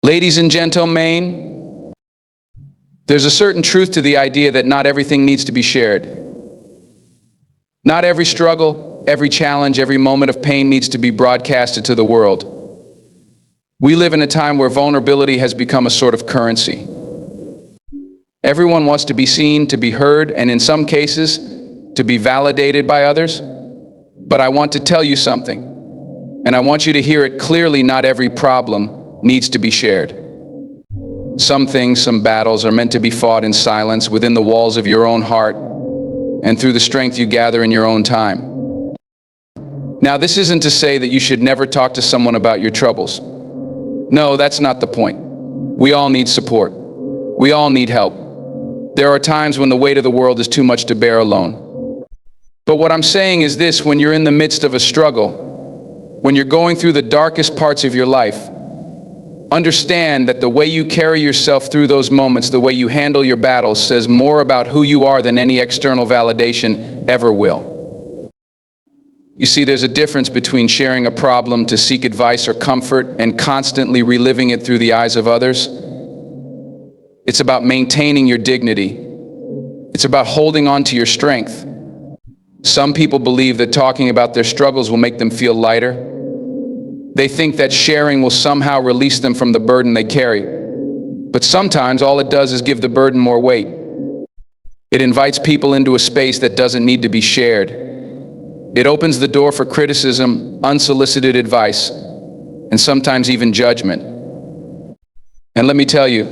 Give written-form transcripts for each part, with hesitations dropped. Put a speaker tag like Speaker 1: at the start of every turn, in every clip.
Speaker 1: Ladies and gentlemen, there's a certain truth to the idea that not everything needs to be shared. Not every struggle, every challenge, every moment of pain needs to be broadcasted to the world. We live in a time where vulnerability has become a sort of currency. Everyone wants to be seen, to be heard, and in some cases, to be validated by others. But I want to tell you something, and I want you to hear it clearly. Not every problem needs to be shared. Some things, some battles are meant to be fought in silence within the walls of your own heart and through the strength you gather in your own time. Now, this isn't to say that you should never talk to someone about your troubles. No, that's not the point. We all need support. We all need help. There are times when the weight of the world is too much to bear alone. But what I'm saying is this: when you're in the midst of a struggle, when you're going through the darkest parts of your life, understand that the way you carry yourself through those moments, the way you handle your battles, says more about who you are than any external validation ever will. You see, there's a difference between sharing a problem to seek advice or comfort and constantly reliving it through the eyes of others. It's about maintaining your dignity. It's about holding on to your strength. Some people believe that talking about their struggles will make them feel lighter. They think that sharing will somehow release them from the burden they carry. But sometimes all it does is give the burden more weight. It invites people into a space that doesn't need to be shared. It opens the door for criticism, unsolicited advice, and sometimes even judgment. And let me tell you,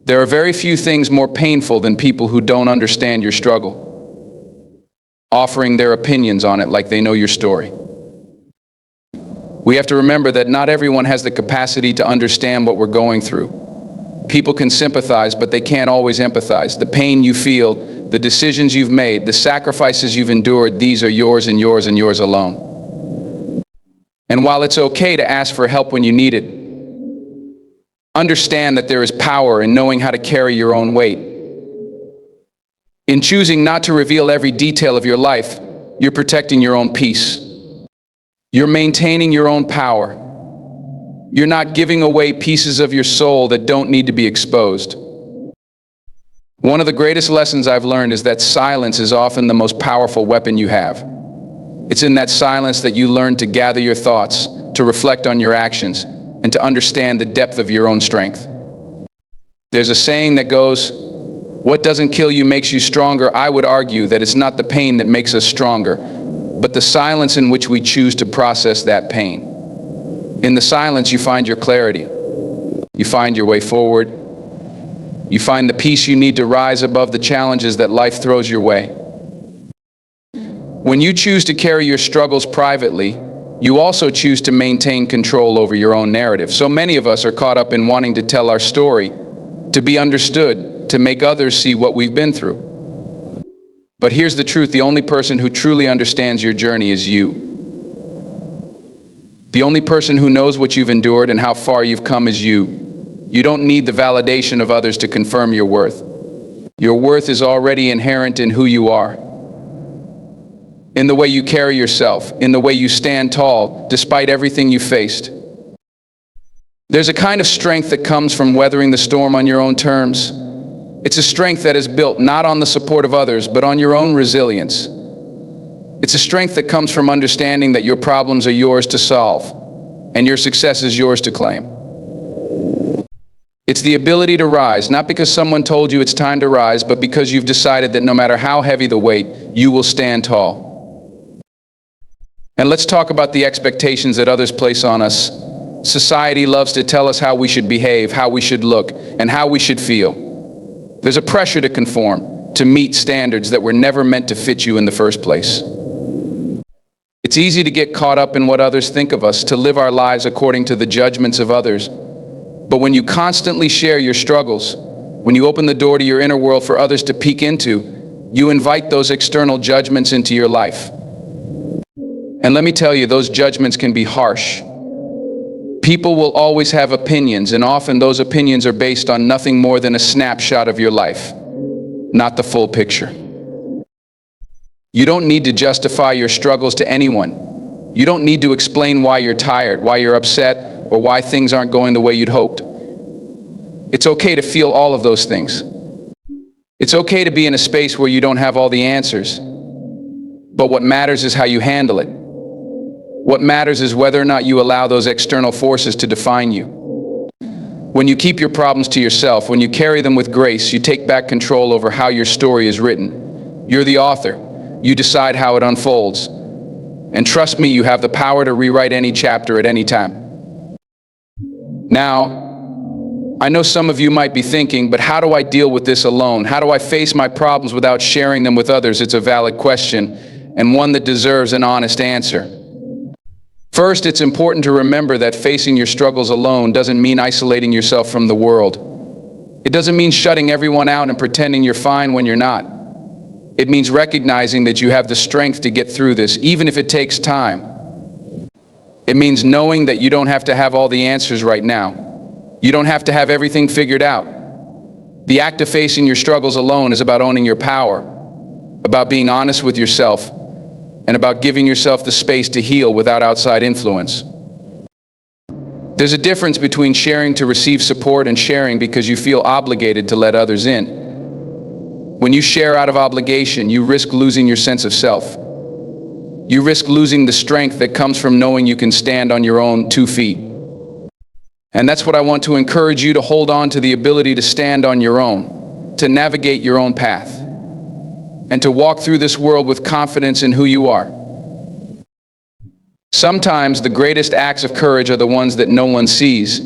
Speaker 1: there are very few things more painful than people who don't understand your struggle, offering their opinions on it like they know your story. We have to remember that not everyone has the capacity to understand what we're going through. People can sympathize, but they can't always empathize. The pain you feel, the decisions you've made, the sacrifices you've endured, these are yours and yours and yours alone. And while it's okay to ask for help when you need it, understand that there is power in knowing how to carry your own weight. In choosing not to reveal every detail of your life, you're protecting your own peace. You're maintaining your own power. You're not giving away pieces of your soul that don't need to be exposed. One of the greatest lessons I've learned is that silence is often the most powerful weapon you have. It's in that silence that you learn to gather your thoughts, to reflect on your actions, and to understand the depth of your own strength. There's a saying that goes, "What doesn't kill you makes you stronger." I would argue that it's not the pain that makes us stronger, but the silence in which we choose to process that pain. In the silence, you find your clarity. You find your way forward. You find the peace you need to rise above the challenges that life throws your way. When you choose to carry your struggles privately, you also choose to maintain control over your own narrative. So many of us are caught up in wanting to tell our story, to be understood, to make others see what we've been through. But here's the truth: the only person who truly understands your journey is you. The only person who knows what you've endured and how far you've come is you. You don't need the validation of others to confirm your worth. Your worth is already inherent in who you are, in the way you carry yourself, in the way you stand tall despite everything you faced. There's a kind of strength that comes from weathering the storm on your own terms. It's a strength that is built not on the support of others, but on your own resilience. It's a strength that comes from understanding that your problems are yours to solve, and your success is yours to claim. It's the ability to rise, not because someone told you it's time to rise, but because you've decided that no matter how heavy the weight, you will stand tall. And let's talk about the expectations that others place on us. Society loves to tell us how we should behave, how we should look, and how we should feel. There's a pressure to conform, to meet standards that were never meant to fit you in the first place. It's easy to get caught up in what others think of us, to live our lives according to the judgments of others. But when you constantly share your struggles, when you open the door to your inner world for others to peek into, you invite those external judgments into your life. And let me tell you, those judgments can be harsh. People will always have opinions, and often those opinions are based on nothing more than a snapshot of your life, not the full picture. You don't need to justify your struggles to anyone. You don't need to explain why you're tired, why you're upset, or why things aren't going the way you'd hoped. It's okay to feel all of those things. It's okay to be in a space where you don't have all the answers. But what matters is how you handle it. What matters is whether or not you allow those external forces to define you. When you keep your problems to yourself, when you carry them with grace, you take back control over how your story is written. You're the author. You decide how it unfolds. And trust me, you have the power to rewrite any chapter at any time. Now, I know some of you might be thinking, but how do I deal with this alone? How do I face my problems without sharing them with others? It's a valid question, and one that deserves an honest answer. First, it's important to remember that facing your struggles alone doesn't mean isolating yourself from the world. It doesn't mean shutting everyone out and pretending you're fine when you're not. It means recognizing that you have the strength to get through this, even if it takes time. It means knowing that you don't have to have all the answers right now. You don't have to have everything figured out. The act of facing your struggles alone is about owning your power, about being honest with yourself, and about giving yourself the space to heal without outside influence. There's a difference between sharing to receive support and sharing because you feel obligated to let others in. When you share out of obligation, you risk losing your sense of self. You risk losing the strength that comes from knowing you can stand on your own 2 feet. And that's what I want to encourage you to hold on to, the ability to stand on your own, to navigate your own path, and to walk through this world with confidence in who you are. Sometimes the greatest acts of courage are the ones that no one sees,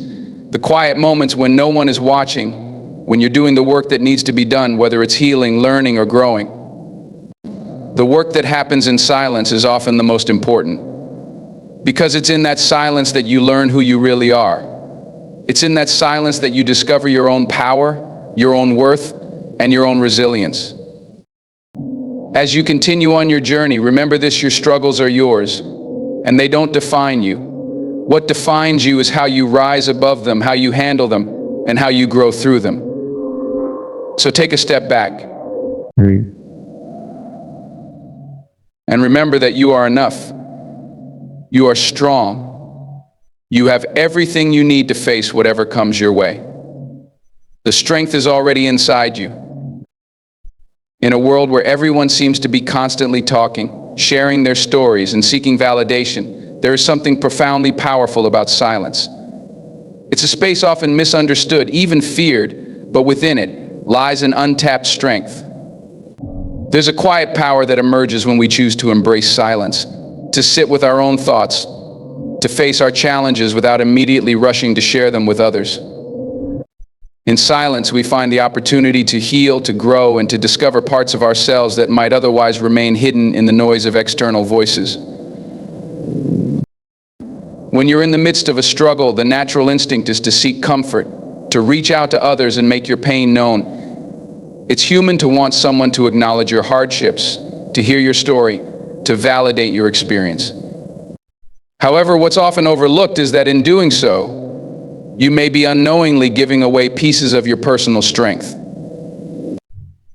Speaker 1: the quiet moments when no one is watching, when you're doing the work that needs to be done, whether it's healing, learning, or growing. The work that happens in silence is often the most important, because it's in that silence that you learn who you really are. It's in that silence that you discover your own power, your own worth, and your own resilience. As you continue on your journey, remember this: your struggles are yours, and they don't define you. What defines you is how you rise above them, how you handle them, and how you grow through them. So take a step back. And remember that you are enough. You are strong. You have everything you need to face whatever comes your way. The strength is already inside you. In a world where everyone seems to be constantly talking, sharing their stories, and seeking validation, there is something profoundly powerful about silence. It's a space often misunderstood, even feared, but within it lies an untapped strength. There's a quiet power that emerges when we choose to embrace silence, to sit with our own thoughts, to face our challenges without immediately rushing to share them with others. In silence, we find the opportunity to heal, to grow, and to discover parts of ourselves that might otherwise remain hidden in the noise of external voices. When you're in the midst of a struggle, the natural instinct is to seek comfort, to reach out to others and make your pain known. It's human to want someone to acknowledge your hardships, to hear your story, to validate your experience. However, what's often overlooked is that in doing so, you may be unknowingly giving away pieces of your personal strength.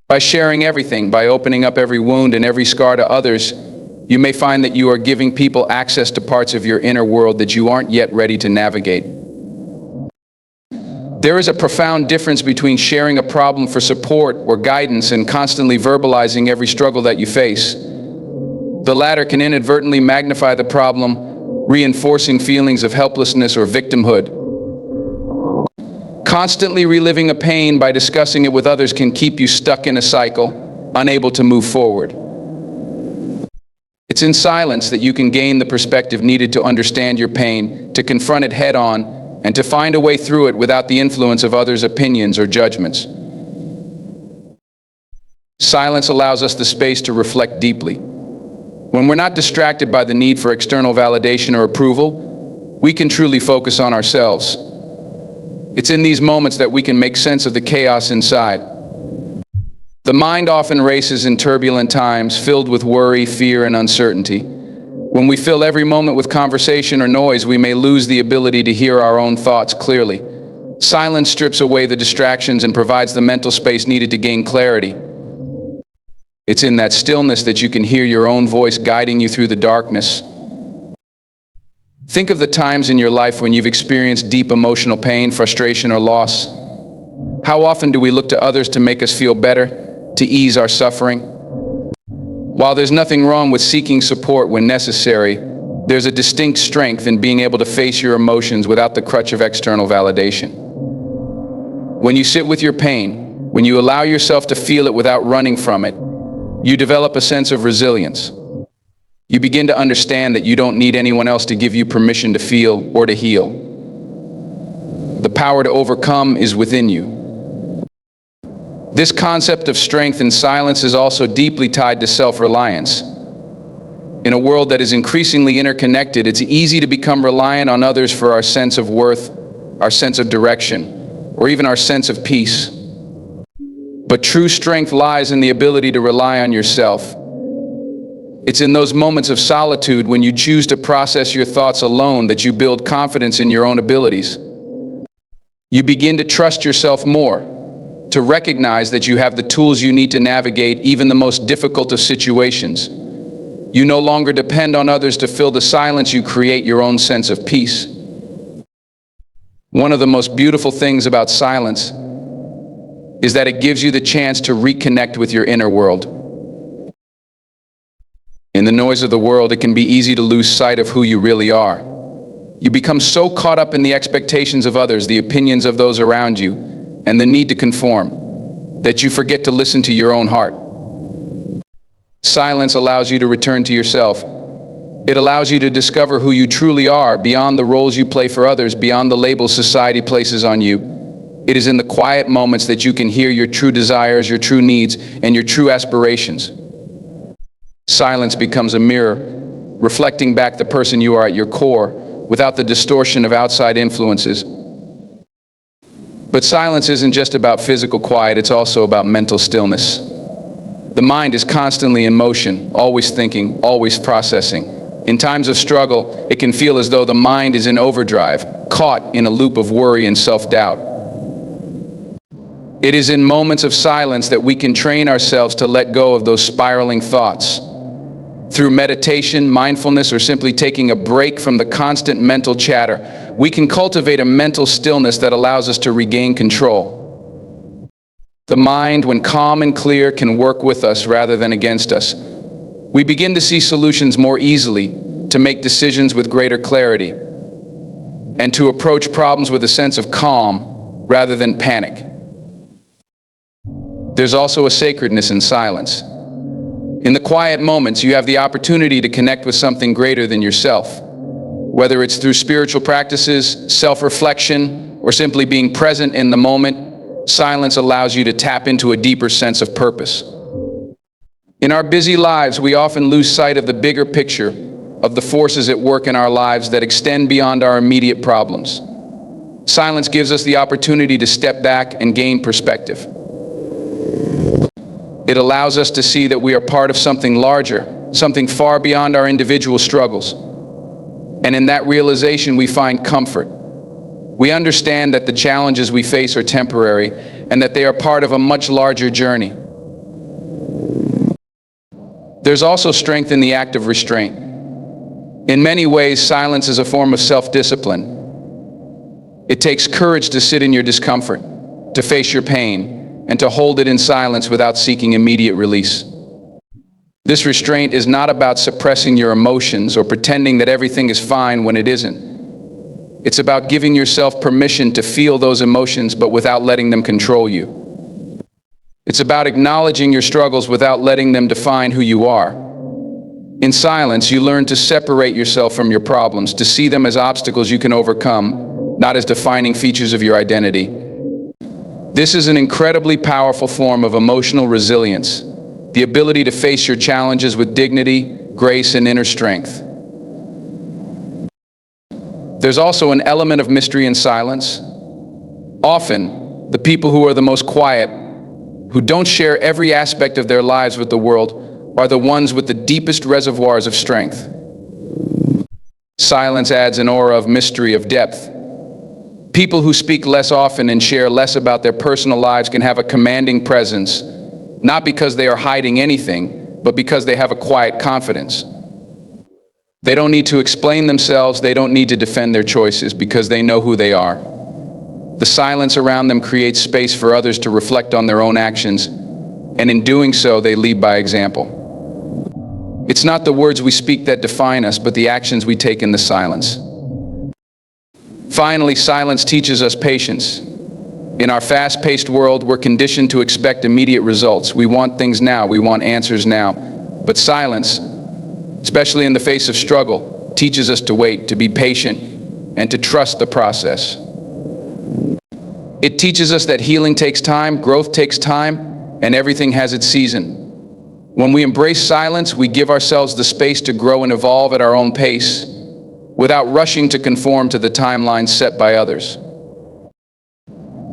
Speaker 1: By sharing everything, by opening up every wound and every scar to others, you may find that you are giving people access to parts of your inner world that you aren't yet ready to navigate. There is a profound difference between sharing a problem for support or guidance and constantly verbalizing every struggle that you face. The latter can inadvertently magnify the problem, reinforcing feelings of helplessness or victimhood. Constantly reliving a pain by discussing it with others can keep you stuck in a cycle, unable to move forward. It's in silence that you can gain the perspective needed to understand your pain, to confront it head on, and to find a way through it without the influence of others' opinions or judgments. Silence allows us the space to reflect deeply. When we're not distracted by the need for external validation or approval, we can truly focus on ourselves. It's in these moments that we can make sense of the chaos inside. The mind often races in turbulent times, filled with worry, fear, and uncertainty. When we fill every moment with conversation or noise, we may lose the ability to hear our own thoughts clearly. Silence strips away the distractions and provides the mental space needed to gain clarity. It's in that stillness that you can hear your own voice guiding you through the darkness. Think of the times in your life when you've experienced deep emotional pain, frustration, or loss. How often do we look to others to make us feel better, to ease our suffering? While there's nothing wrong with seeking support when necessary, there's a distinct strength in being able to face your emotions without the crutch of external validation. When you sit with your pain, when you allow yourself to feel it without running from it, you develop a sense of resilience. You begin to understand that you don't need anyone else to give you permission to feel or to heal. The power to overcome is within you. This concept of strength in silence is also deeply tied to self-reliance. In a world that is increasingly interconnected, it's easy to become reliant on others for our sense of worth, our sense of direction, or even our sense of peace. But true strength lies in the ability to rely on yourself. It's in those moments of solitude when you choose to process your thoughts alone that you build confidence in your own abilities. You begin to trust yourself more, to recognize that you have the tools you need to navigate even the most difficult of situations. You no longer depend on others to fill the silence. You create your own sense of peace. One of the most beautiful things about silence is that it gives you the chance to reconnect with your inner world. In the noise of the world, it can be easy to lose sight of who you really are. You become so caught up in the expectations of others, the opinions of those around you, and the need to conform, that you forget to listen to your own heart. Silence allows you to return to yourself. It allows you to discover who you truly are, beyond the roles you play for others, beyond the labels society places on you. It is in the quiet moments that you can hear your true desires, your true needs, and your true aspirations. Silence becomes a mirror, reflecting back the person you are at your core, without the distortion of outside influences. But silence isn't just about physical quiet, it's also about mental stillness. The mind is constantly in motion, always thinking, always processing. In times of struggle, it can feel as though the mind is in overdrive, caught in a loop of worry and self-doubt. It is in moments of silence that we can train ourselves to let go of those spiraling thoughts. Through meditation, mindfulness, or simply taking a break from the constant mental chatter, we can cultivate a mental stillness that allows us to regain control. The mind, when calm and clear, can work with us rather than against us. We begin to see solutions more easily, to make decisions with greater clarity, and to approach problems with a sense of calm rather than panic. There's also a sacredness in silence. In the quiet moments, you have the opportunity to connect with something greater than yourself. Whether it's through spiritual practices, self-reflection, or simply being present in the moment, silence allows you to tap into a deeper sense of purpose. In our busy lives, we often lose sight of the bigger picture, of the forces at work in our lives that extend beyond our immediate problems. Silence gives us the opportunity to step back and gain perspective. It allows us to see that we are part of something larger, something far beyond our individual struggles. And in that realization, we find comfort. We understand that the challenges we face are temporary and that they are part of a much larger journey. There's also strength in the act of restraint. In many ways, silence is a form of self-discipline. It takes courage to sit in your discomfort, to face your pain, and to hold it in silence without seeking immediate release. This restraint is not about suppressing your emotions or pretending that everything is fine when it isn't. It's about giving yourself permission to feel those emotions but without letting them control you. It's about acknowledging your struggles without letting them define who you are. In silence, you learn to separate yourself from your problems, to see them as obstacles you can overcome, not as defining features of your identity. This is an incredibly powerful form of emotional resilience, the ability to face your challenges with dignity, grace, and inner strength. There's also an element of mystery in silence. Often, the people who are the most quiet, who don't share every aspect of their lives with the world, are the ones with the deepest reservoirs of strength. Silence adds an aura of mystery, of depth. People who speak less often and share less about their personal lives can have a commanding presence, not because they are hiding anything, but because they have a quiet confidence. They don't need to explain themselves, they don't need to defend their choices because they know who they are. The silence around them creates space for others to reflect on their own actions, and in doing so, they lead by example. It's not the words we speak that define us, but the actions we take in the silence. Finally, silence teaches us patience. In our fast-paced world, we're conditioned to expect immediate results. We want things now, we want answers now. But silence, especially in the face of struggle, teaches us to wait, to be patient, and to trust the process. It teaches us that healing takes time, growth takes time, and everything has its season. When we embrace silence, we give ourselves the space to grow and evolve at our own pace, without rushing to conform to the timelines set by others.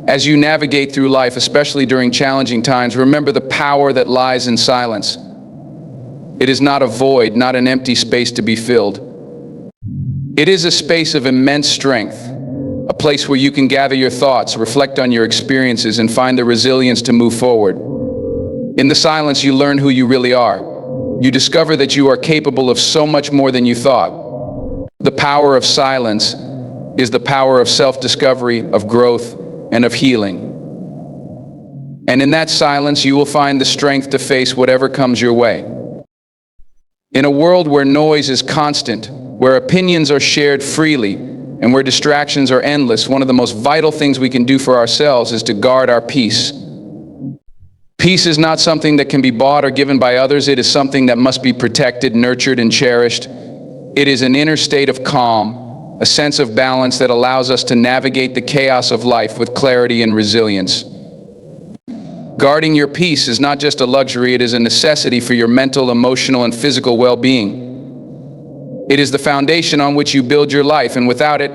Speaker 1: As you navigate through life, especially during challenging times, remember the power that lies in silence. It is not a void, not an empty space to be filled. It is a space of immense strength, a place where you can gather your thoughts, reflect on your experiences, and find the resilience to move forward. In the silence, you learn who you really are. You discover that you are capable of so much more than you thought. The power of silence is the power of self-discovery, of growth, and of healing. And in that silence, you will find the strength to face whatever comes your way. In a world where noise is constant, where opinions are shared freely, and where distractions are endless, one of the most vital things we can do for ourselves is to guard our peace. Peace is not something that can be bought or given by others. It is something that must be protected, nurtured, and cherished. It is an inner state of calm, a sense of balance that allows us to navigate the chaos of life with clarity and resilience. Guarding your peace is not just a luxury, it is a necessity for your mental, emotional, and physical well-being. It is the foundation on which you build your life, and without it,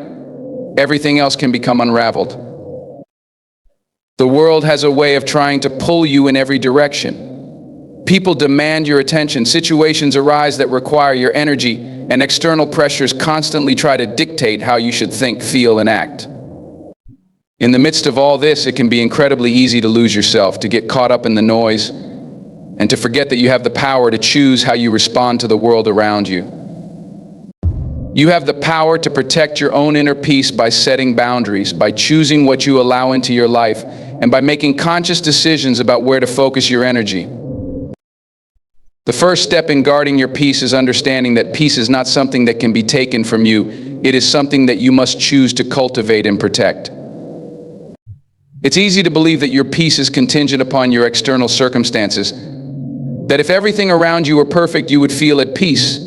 Speaker 1: everything else can become unraveled. The world has a way of trying to pull you in every direction. People demand your attention, situations arise that require your energy, and external pressures constantly try to dictate how you should think, feel, and act. In the midst of all this, it can be incredibly easy to lose yourself, to get caught up in the noise, and to forget that you have the power to choose how you respond to the world around you. You have the power to protect your own inner peace by setting boundaries, by choosing what you allow into your life, and by making conscious decisions about where to focus your energy. The first step in guarding your peace is understanding that peace is not something that can be taken from you. It is something that you must choose to cultivate and protect. It's easy to believe that your peace is contingent upon your external circumstances, that if everything around you were perfect, you would feel at peace.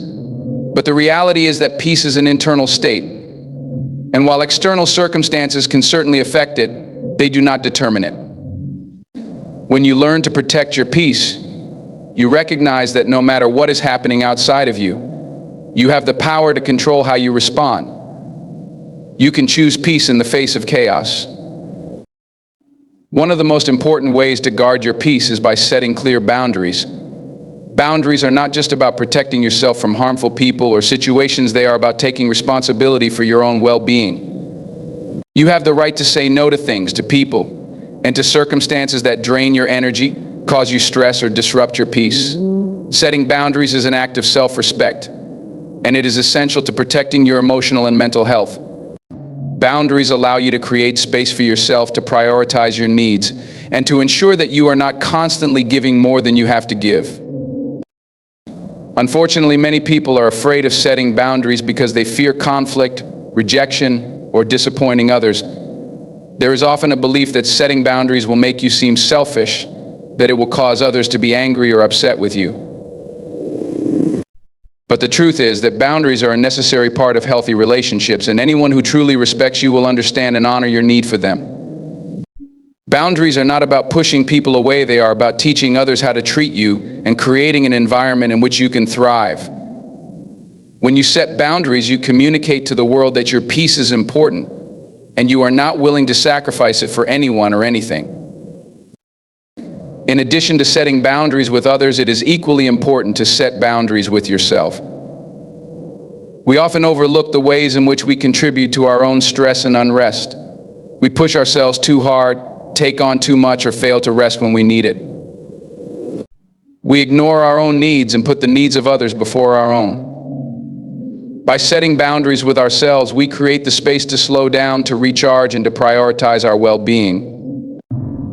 Speaker 1: But the reality is that peace is an internal state. And while external circumstances can certainly affect it, they do not determine it. When you learn to protect your peace, you recognize that no matter what is happening outside of you, you have the power to control how you respond. You can choose peace in the face of chaos. One of the most important ways to guard your peace is by setting clear boundaries. Boundaries are not just about protecting yourself from harmful people or situations, they are about taking responsibility for your own well-being. You have the right to say no to things, to people, and to circumstances that drain your energy, cause you stress, or disrupt your peace. Setting boundaries is an act of self-respect, and it is essential to protecting your emotional and mental health. Boundaries allow you to create space for yourself, to prioritize your needs, and to ensure that you are not constantly giving more than you have to give. Unfortunately, many people are afraid of setting boundaries because they fear conflict, rejection, or disappointing others. There is often a belief that setting boundaries will make you seem selfish, that it will cause others to be angry or upset with you. But the truth is that boundaries are a necessary part of healthy relationships, and anyone who truly respects you will understand and honor your need for them. Boundaries are not about pushing people away, they are about teaching others how to treat you and creating an environment in which you can thrive. When you set boundaries, you communicate to the world that your peace is important, and you are not willing to sacrifice it for anyone or anything. In addition to setting boundaries with others, it is equally important to set boundaries with yourself. We often overlook the ways in which we contribute to our own stress and unrest. We push ourselves too hard, take on too much, or fail to rest when we need it. We ignore our own needs and put the needs of others before our own. By setting boundaries with ourselves, we create the space to slow down, to recharge, and to prioritize our well-being.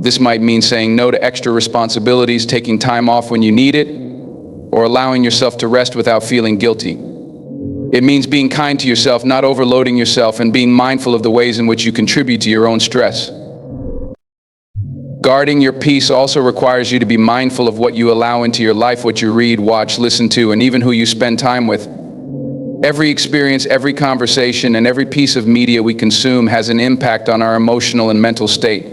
Speaker 1: This might mean saying no to extra responsibilities, taking time off when you need it, or allowing yourself to rest without feeling guilty. It means being kind to yourself, not overloading yourself, and being mindful of the ways in which you contribute to your own stress. Guarding your peace also requires you to be mindful of what you allow into your life, what you read, watch, listen to, and even who you spend time with. Every experience, every conversation, and every piece of media we consume has an impact on our emotional and mental state.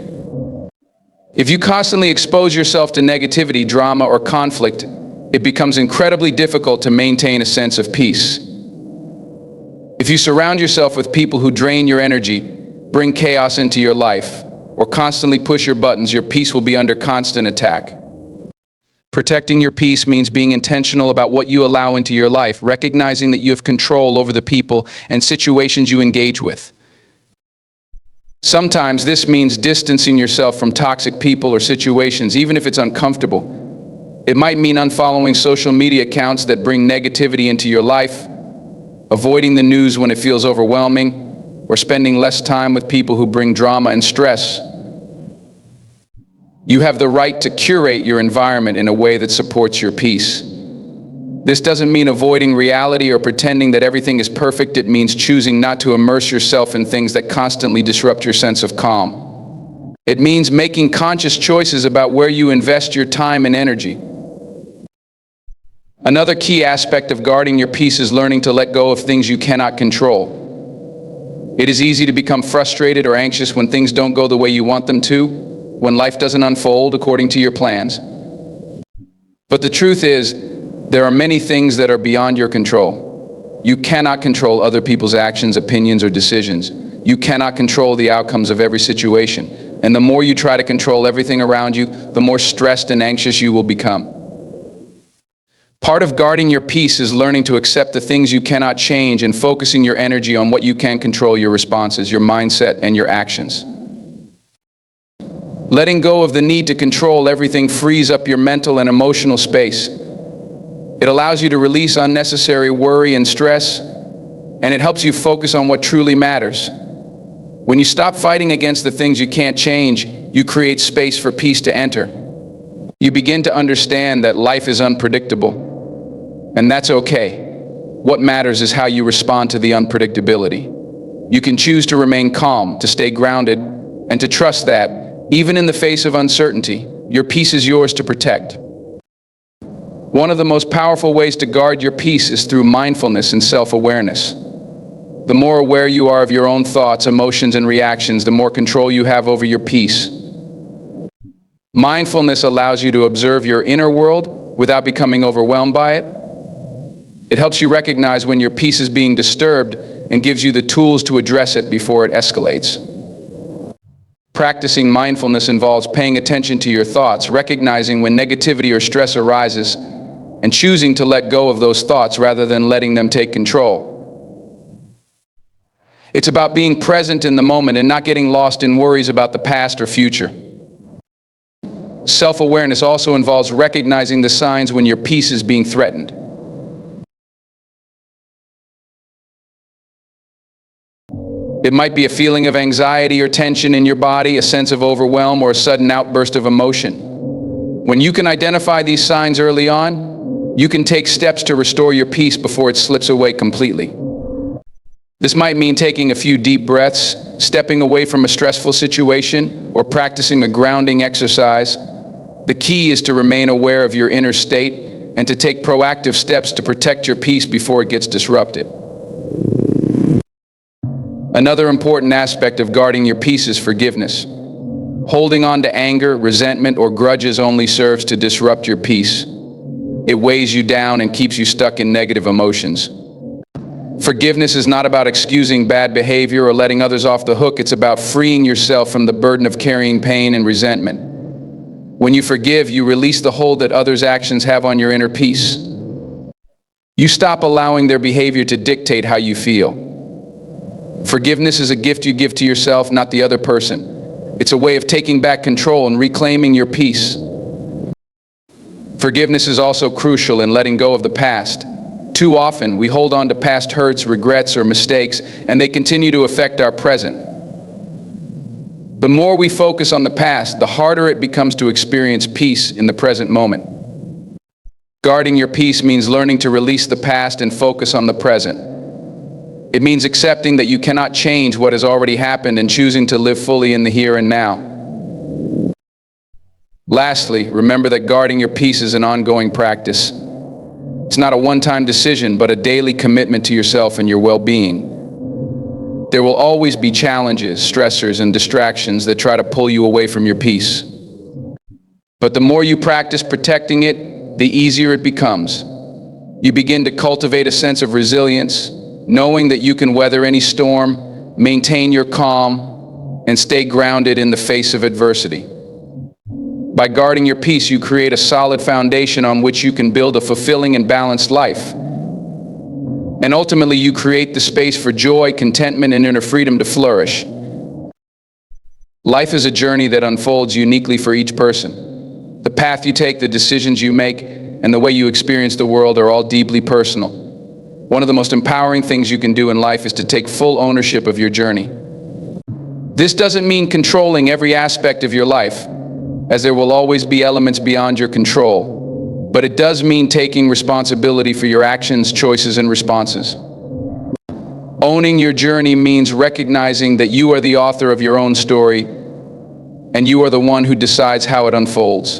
Speaker 1: If you constantly expose yourself to negativity, drama, or conflict, it becomes incredibly difficult to maintain a sense of peace. If you surround yourself with people who drain your energy, bring chaos into your life, or constantly push your buttons, your peace will be under constant attack. Protecting your peace means being intentional about what you allow into your life, recognizing that you have control over the people and situations you engage with. Sometimes this means distancing yourself from toxic people or situations, even if it's uncomfortable. It might mean unfollowing social media accounts that bring negativity into your life, avoiding the news when it feels overwhelming, or spending less time with people who bring drama and stress. You have the right to curate your environment in a way that supports your peace. This doesn't mean avoiding reality or pretending that everything is perfect. It means choosing not to immerse yourself in things that constantly disrupt your sense of calm. It means making conscious choices about where you invest your time and energy. Another key aspect of guarding your peace is learning to let go of things you cannot control. It is easy to become frustrated or anxious when things don't go the way you want them to, when life doesn't unfold according to your plans. But the truth is, there are many things that are beyond your control. You cannot control other people's actions, opinions, or decisions. You cannot control the outcomes of every situation. And the more you try to control everything around you, the more stressed and anxious you will become. Part of guarding your peace is learning to accept the things you cannot change and focusing your energy on what you can control: your responses, your mindset, and your actions. Letting go of the need to control everything frees up your mental and emotional space. It allows you to release unnecessary worry and stress, and it helps you focus on what truly matters. When you stop fighting against the things you can't change, you create space for peace to enter. You begin to understand that life is unpredictable, and that's okay. What matters is how you respond to the unpredictability. You can choose to remain calm, to stay grounded, and to trust that, even in the face of uncertainty, your peace is yours to protect. One of the most powerful ways to guard your peace is through mindfulness and self-awareness. The more aware you are of your own thoughts, emotions, and reactions, the more control you have over your peace. Mindfulness allows you to observe your inner world without becoming overwhelmed by it. It helps you recognize when your peace is being disturbed and gives you the tools to address it before it escalates. Practicing mindfulness involves paying attention to your thoughts, recognizing when negativity or stress arises, and choosing to let go of those thoughts rather than letting them take control. It's about being present in the moment and not getting lost in worries about the past or future. Self-awareness also involves recognizing the signs when your peace is being threatened. It might be a feeling of anxiety or tension in your body, a sense of overwhelm, or a sudden outburst of emotion. When you can identify these signs early on, you can take steps to restore your peace before it slips away completely. This might mean taking a few deep breaths, stepping away from a stressful situation, or practicing a grounding exercise. The key is to remain aware of your inner state and to take proactive steps to protect your peace before it gets disrupted. Another important aspect of guarding your peace is forgiveness. Holding on to anger, resentment, or grudges only serves to disrupt your peace. It weighs you down and keeps you stuck in negative emotions. Forgiveness is not about excusing bad behavior or letting others off the hook. It's about freeing yourself from the burden of carrying pain and resentment. When you forgive, you release the hold that others' actions have on your inner peace. You stop allowing their behavior to dictate how you feel. Forgiveness is a gift you give to yourself, not the other person. It's a way of taking back control and reclaiming your peace. Forgiveness is also crucial in letting go of the past. Too often, we hold on to past hurts, regrets, or mistakes, and they continue to affect our present. The more we focus on the past, the harder it becomes to experience peace in the present moment. Guarding your peace means learning to release the past and focus on the present. It means accepting that you cannot change what has already happened and choosing to live fully in the here and now. Lastly, remember that guarding your peace is an ongoing practice. It's not a one-time decision, but a daily commitment to yourself and your well-being. There will always be challenges, stressors, and distractions that try to pull you away from your peace. But the more you practice protecting it, the easier it becomes. You begin to cultivate a sense of resilience, knowing that you can weather any storm, maintain your calm, and stay grounded in the face of adversity. By guarding your peace, you create a solid foundation on which you can build a fulfilling and balanced life. And ultimately, you create the space for joy, contentment, and inner freedom to flourish. Life is a journey that unfolds uniquely for each person. The path you take, the decisions you make, and the way you experience the world are all deeply personal. One of the most empowering things you can do in life is to take full ownership of your journey. This doesn't mean controlling every aspect of your life, as there will always be elements beyond your control. But it does mean taking responsibility for your actions, choices, and responses. Owning your journey means recognizing that you are the author of your own story, and you are the one who decides how it unfolds.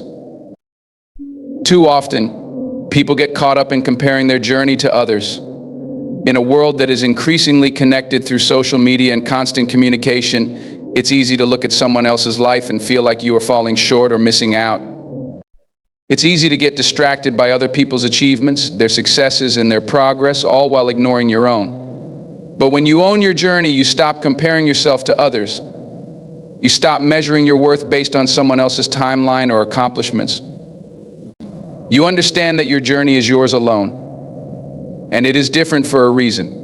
Speaker 1: Too often, people get caught up in comparing their journey to others. In a world that is increasingly connected through social media and constant communication, it's easy to look at someone else's life and feel like you are falling short or missing out. It's easy to get distracted by other people's achievements, their successes, and their progress, all while ignoring your own. But when you own your journey, you stop comparing yourself to others. You stop measuring your worth based on someone else's timeline or accomplishments. You understand that your journey is yours alone, and it is different for a reason.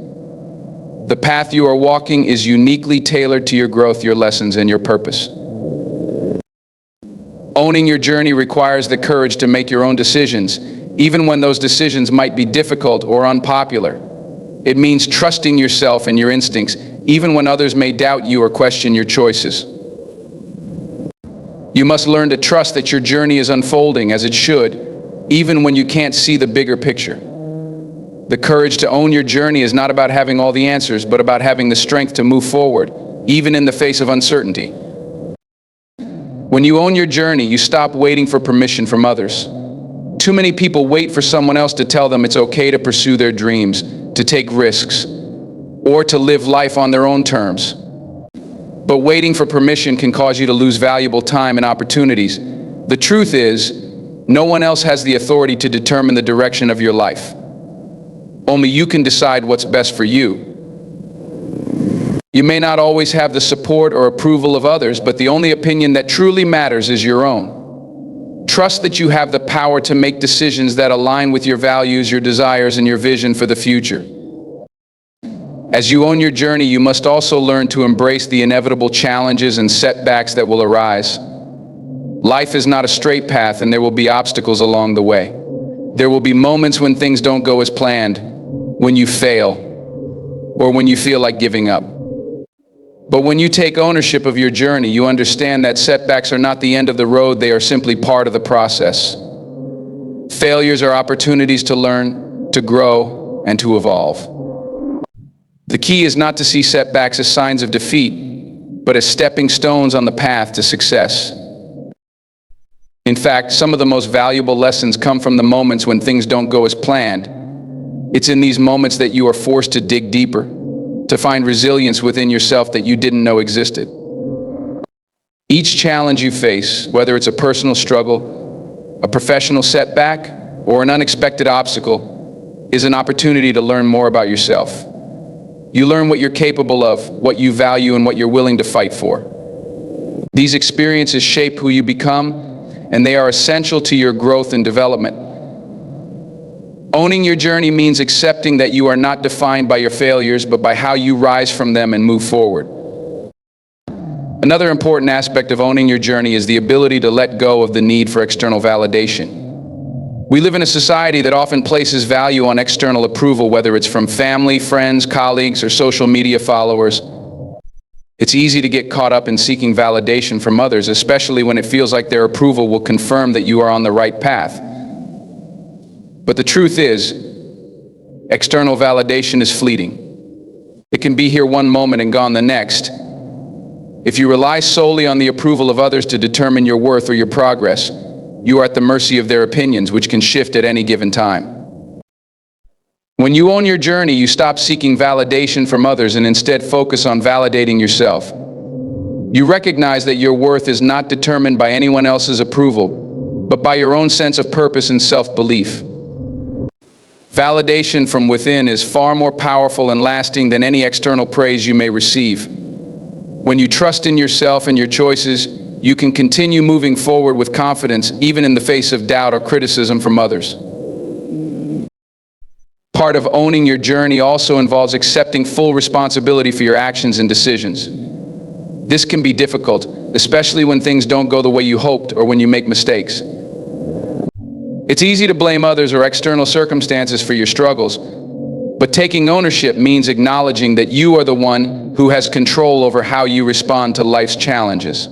Speaker 1: The path you are walking is uniquely tailored to your growth, your lessons, and your purpose. Owning your journey requires the courage to make your own decisions, even when those decisions might be difficult or unpopular. It means trusting yourself and your instincts, even when others may doubt you or question your choices. You must learn to trust that your journey is unfolding as it should, even when you can't see the bigger picture. The courage to own your journey is not about having all the answers, but about having the strength to move forward, even in the face of uncertainty. When you own your journey, you stop waiting for permission from others. Too many people wait for someone else to tell them it's okay to pursue their dreams, to take risks, or to live life on their own terms. But waiting for permission can cause you to lose valuable time and opportunities. The truth is, no one else has the authority to determine the direction of your life. Only you can decide what's best for you. You may not always have the support or approval of others, but the only opinion that truly matters is your own. Trust that you have the power to make decisions that align with your values, your desires, and your vision for the future. As you own your journey, you must also learn to embrace the inevitable challenges and setbacks that will arise. Life is not a straight path, and there will be obstacles along the way. There will be moments when things don't go as planned, when you fail, or when you feel like giving up. But when you take ownership of your journey, you understand that setbacks are not the end of the road, they are simply part of the process. Failures are opportunities to learn, to grow, and to evolve. The key is not to see setbacks as signs of defeat, but as stepping stones on the path to success. In fact, some of the most valuable lessons come from the moments when things don't go as planned. It's in these moments that you are forced to dig deeper, to find resilience within yourself that you didn't know existed. Each challenge you face, whether it's a personal struggle, a professional setback, or an unexpected obstacle, is an opportunity to learn more about yourself. You learn what you're capable of, what you value, and what you're willing to fight for. These experiences shape who you become, and they are essential to your growth and development. Owning your journey means accepting that you are not defined by your failures, but by how you rise from them and move forward. Another important aspect of owning your journey is the ability to let go of the need for external validation. We live in a society that often places value on external approval, whether it's from family, friends, colleagues, or social media followers. It's easy to get caught up in seeking validation from others, especially when it feels like their approval will confirm that you are on the right path. But the truth is, external validation is fleeting. It can be here one moment and gone the next. If you rely solely on the approval of others to determine your worth or your progress, you are at the mercy of their opinions, which can shift at any given time. When you own your journey, you stop seeking validation from others and instead focus on validating yourself. You recognize that your worth is not determined by anyone else's approval, but by your own sense of purpose and self-belief. Validation from within is far more powerful and lasting than any external praise you may receive. When you trust in yourself and your choices, you can continue moving forward with confidence, even in the face of doubt or criticism from others. Part of owning your journey also involves accepting full responsibility for your actions and decisions. This can be difficult, especially when things don't go the way you hoped or when you make mistakes. It's easy to blame others or external circumstances for your struggles, but taking ownership means acknowledging that you are the one who has control over how you respond to life's challenges.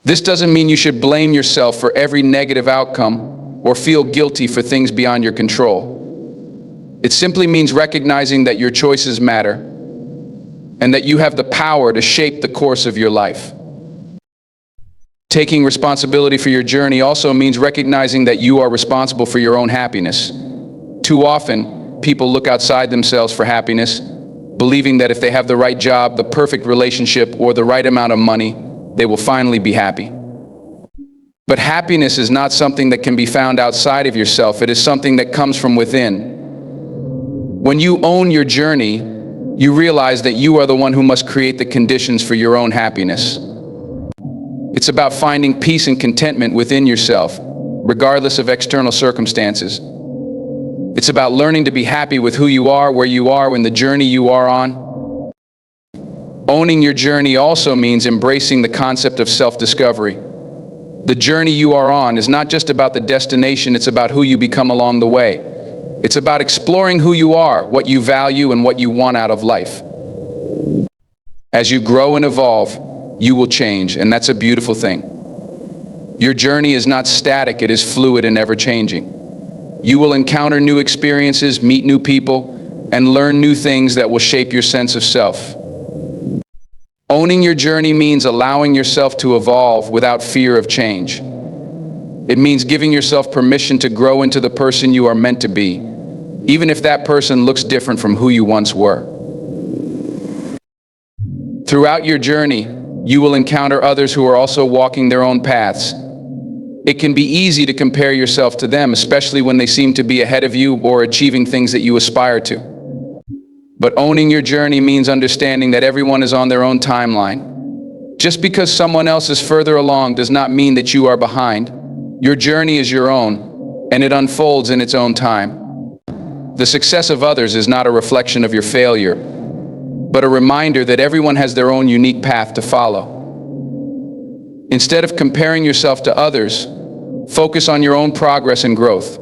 Speaker 1: This doesn't mean you should blame yourself for every negative outcome or feel guilty for things beyond your control. It simply means recognizing that your choices matter and that you have the power to shape the course of your life. Taking responsibility for your journey also means recognizing that you are responsible for your own happiness. Too often, people look outside themselves for happiness, believing that if they have the right job, the perfect relationship, or the right amount of money, they will finally be happy. But happiness is not something that can be found outside of yourself. It is something that comes from within. When you own your journey, you realize that you are the one who must create the conditions for your own happiness. It's about finding peace and contentment within yourself, regardless of external circumstances. It's about learning to be happy with who you are, where you are, and the journey you are on. Owning your journey also means embracing the concept of self-discovery. The journey you are on is not just about the destination, it's about who you become along the way. It's about exploring who you are, what you value, and what you want out of life. As you grow and evolve, you will change, and that's a beautiful thing. Your journey is not static, it is fluid and ever-changing. You will encounter new experiences, meet new people, and learn new things that will shape your sense of self. Owning your journey means allowing yourself to evolve without fear of change. It means giving yourself permission to grow into the person you are meant to be, even if that person looks different from who you once were. Throughout your journey, you will encounter others who are also walking their own paths. It can be easy to compare yourself to them, especially when they seem to be ahead of you or achieving things that you aspire to. But owning your journey means understanding that everyone is on their own timeline. Just because someone else is further along does not mean that you are behind. Your journey is your own, and it unfolds in its own time. The success of others is not a reflection of your failure, but a reminder that everyone has their own unique path to follow. Instead of comparing yourself to others, focus on your own progress and growth.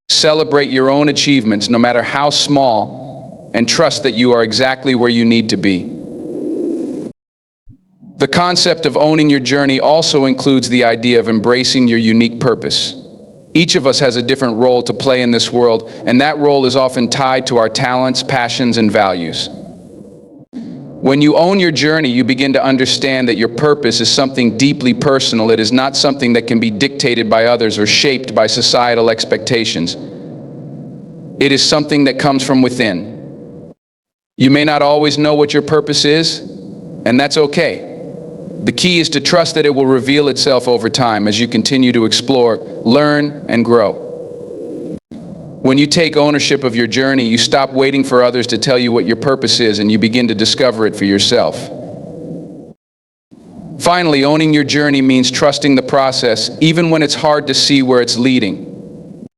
Speaker 1: Celebrate your own achievements, no matter how small, and trust that you are exactly where you need to be. The concept of owning your journey also includes the idea of embracing your unique purpose. Each of us has a different role to play in this world, and that role is often tied to our talents, passions, and values. When you own your journey, you begin to understand that your purpose is something deeply personal. It is not something that can be dictated by others or shaped by societal expectations. It is something that comes from within. You may not always know what your purpose is, and that's okay. The key is to trust that it will reveal itself over time as you continue to explore, learn, and grow. When you take ownership of your journey, you stop waiting for others to tell you what your purpose is, and you begin to discover it for yourself. Finally, owning your journey means trusting the process, even when it's hard to see where it's leading.